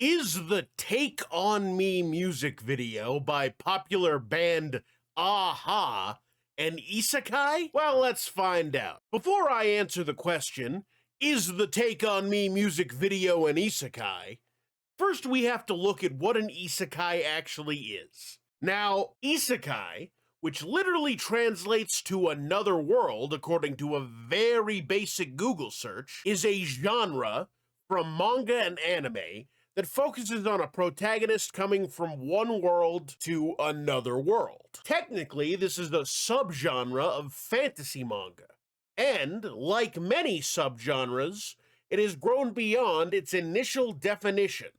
Is the Take On Me music video by popular band Aha an isekai? Well, let's find out. Before I answer the question, is the Take On Me music video an isekai? First, we have to look at what an isekai actually is. Now, isekai, which literally translates to another world according to a very basic Google search, is a genre from manga and anime that focuses on a protagonist coming from one world to another world. Technically, this is a subgenre of fantasy manga. And, like many subgenres, it has grown beyond its initial definition,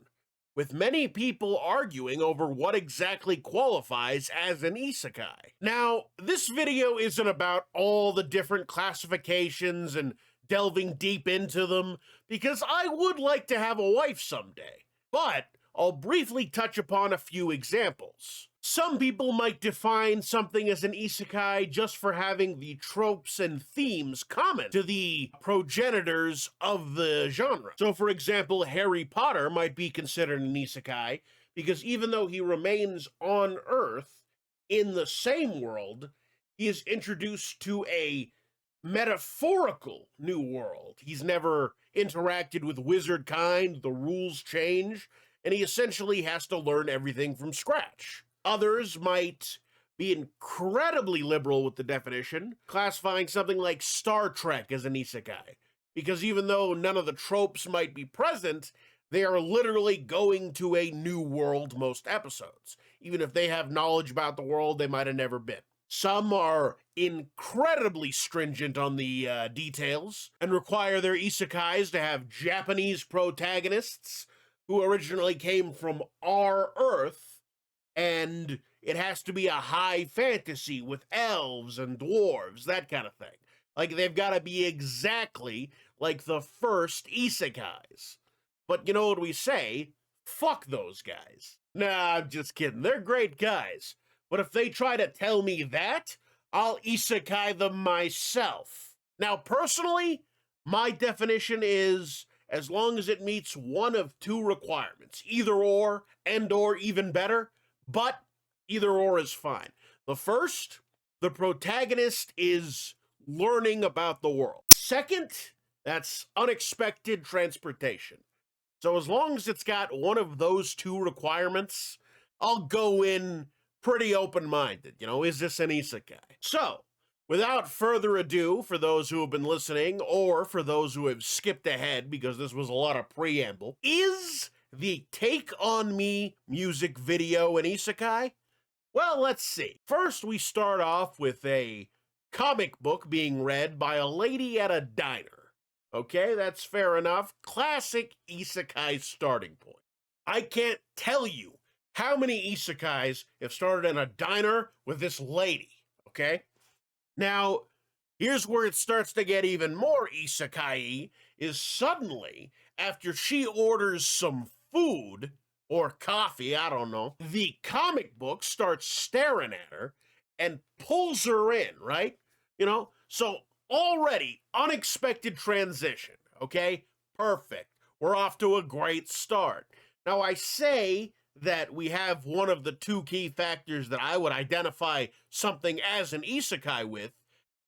with many people arguing over what exactly qualifies as an isekai. Now, this video isn't about all the different classifications and delving deep into them, because I would like to have a wife someday. But I'll briefly touch upon a few examples. Some people might define something as an isekai just for having the tropes and themes common to the progenitors of the genre. So, for example, Harry Potter might be considered an isekai because even though he remains on Earth in the same world, he is introduced to a metaphorical new world. He's never interacted with wizard kind, the rules change, and he essentially has to learn everything from scratch. Others might be incredibly liberal with the definition, classifying something like Star Trek as an isekai, because even though none of the tropes might be present, they are literally going to a new world most episodes. Even if they have knowledge about the world they might have never been. Some are incredibly stringent on the details and require their isekais to have Japanese protagonists who originally came from our Earth, and it has to be a high fantasy with elves and dwarves, that kind of thing. Like, they've got to be exactly like the first isekais. But you know what we say? Fuck those guys. Nah, I'm just kidding. They're great guys. But if they try to tell me that, I'll isekai them myself. Now, personally, my definition is as long as it meets one of two requirements, either or, and or even better, but either or is fine. The first, the protagonist is learning about the world. Second, that's unexpected transportation. So as long as it's got one of those two requirements, I'll go in pretty open-minded. You know, is this an isekai? So, without further ado, for those who have been listening, or for those who have skipped ahead because this was a lot of preamble, is the Take On Me music video an isekai? Well, let's see. First, we start off with a comic book being read by a lady at a diner. Okay, that's fair enough. Classic isekai starting point. I can't tell you how many isekais have started in a diner with this lady, okay? Now, here's where it starts to get even more isekai-y, is suddenly, after she orders some food, or coffee, I don't know, the comic book starts staring at her and pulls her in, right? You know, so already, unexpected transition, okay? Perfect. We're off to a great start. Now, I say that we have one of the two key factors that I would identify something as an isekai with.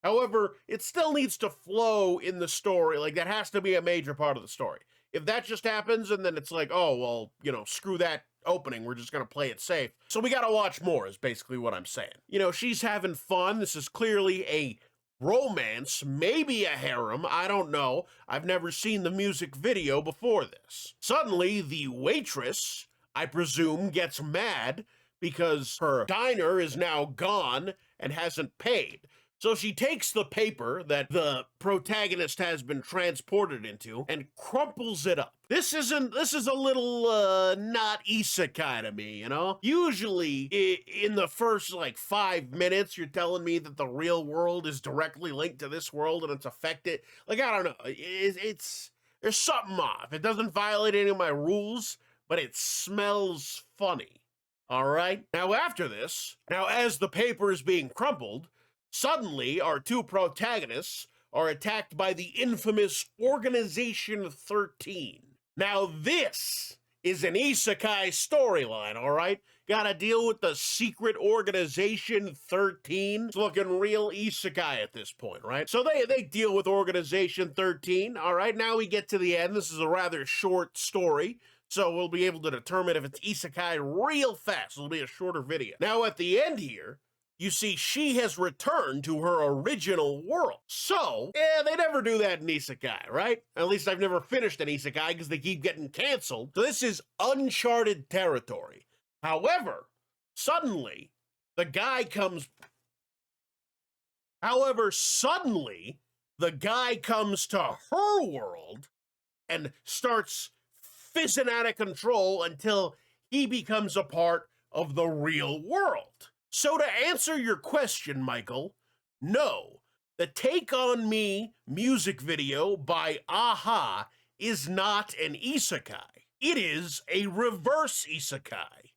However, it still needs to flow in the story. Like, that has to be a major part of the story. If that just happens and then it's like, oh, well, you know, screw that opening, we're just going to play it safe. So we got to watch more is basically what I'm saying. You know, she's having fun. This is clearly a romance, maybe a harem, I don't know. I've never seen the music video before this. Suddenly, the waitress, I presume, gets mad because her diner is now gone and hasn't paid. So she takes the paper that the protagonist has been transported into and crumples it up. This is a little not isekai to me, you know? Usually in the first like 5 minutes you're telling me that the real world is directly linked to this world and it's affected. Like, I don't know. It's there's something off. It doesn't violate any of my rules, but it smells funny. All right? Now after this, as the paper is being crumpled, suddenly, our two protagonists are attacked by the infamous Organization 13. Now, this is an isekai storyline, all right? Gotta deal with the secret organization 13. It's looking real isekai at this point, right? So they deal with organization 13, all right? Now we get to the end. This is a rather short story, so we'll be able to determine if it's isekai real fast. It'll be a shorter video. Now at the end here, you see, she has returned to her original world. So, they never do that in isekai, right? At least I've never finished an isekai because they keep getting canceled. So this is uncharted territory. However, suddenly, the guy comes to her world and starts fizzing out of control until he becomes a part of the real world. So to answer your question, Michael, no, the Take On Me music video by Aha is not an isekai. It is a reverse isekai.